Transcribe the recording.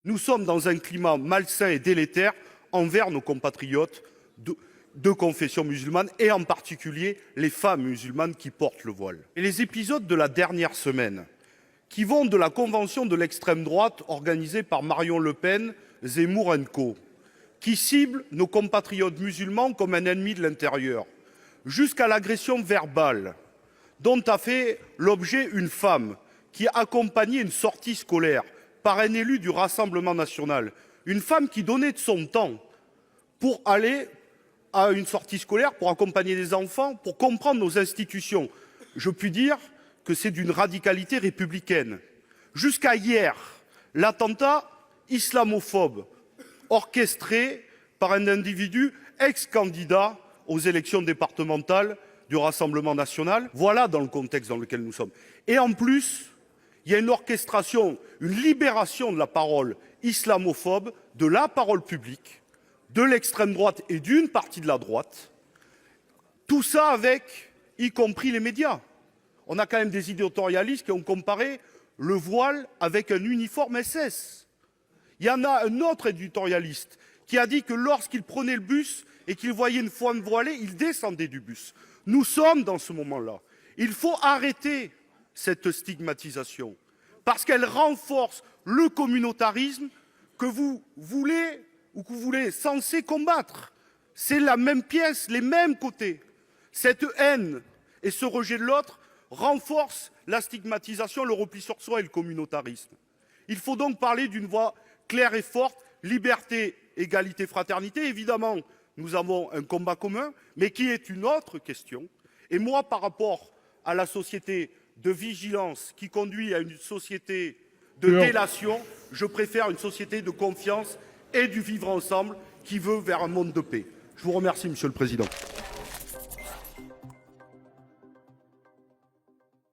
Nous sommes dans un climat malsain et délétère envers nos compatriotes de confession musulmane, et en particulier les femmes musulmanes qui portent le voile. Et les épisodes de la dernière semaine, qui vont de la convention de l'extrême droite organisée par Marion Le Pen, Zemmour & Co, qui cible nos compatriotes musulmans comme un ennemi de l'intérieur, jusqu'à l'agression verbale dont a fait l'objet une femme qui accompagnait une sortie scolaire par un élu du Rassemblement national, une femme qui donnait de son temps pour aller à une sortie scolaire, pour accompagner des enfants, pour comprendre nos institutions. Je puis dire que c'est d'une radicalité républicaine. Jusqu'à hier, l'attentat islamophobe orchestré par un individu ex-candidat aux élections départementales du Rassemblement national. Voilà dans le contexte dans lequel nous sommes. Et en plus, il y a une orchestration, une libération de la parole islamophobe, de la parole publique, de l'extrême droite et d'une partie de la droite. Tout ça avec, y compris les médias. On a quand même des éditorialistes qui ont comparé le voile avec un uniforme SS. Il y en a un autre éditorialiste qui a dit que lorsqu'il prenait le bus et qu'il voyait une femme voilée, il descendait du bus. Nous sommes dans ce moment-là. Il faut arrêter cette stigmatisation parce qu'elle renforce le communautarisme que vous voulez ou que vous voulez censé combattre. C'est la même pièce, les mêmes côtés. Cette haine et ce rejet de l'autre renforcent la stigmatisation, le repli sur soi et le communautarisme. Il faut donc parler d'une voix claire et forte, liberté, égalité, fraternité. Évidemment, nous avons un combat commun, mais qui est une autre question. Et moi, par rapport à la société de vigilance qui conduit à une société de délation, je préfère une société de confiance et du vivre ensemble qui veut vers un monde de paix. Je vous remercie, Monsieur le Président.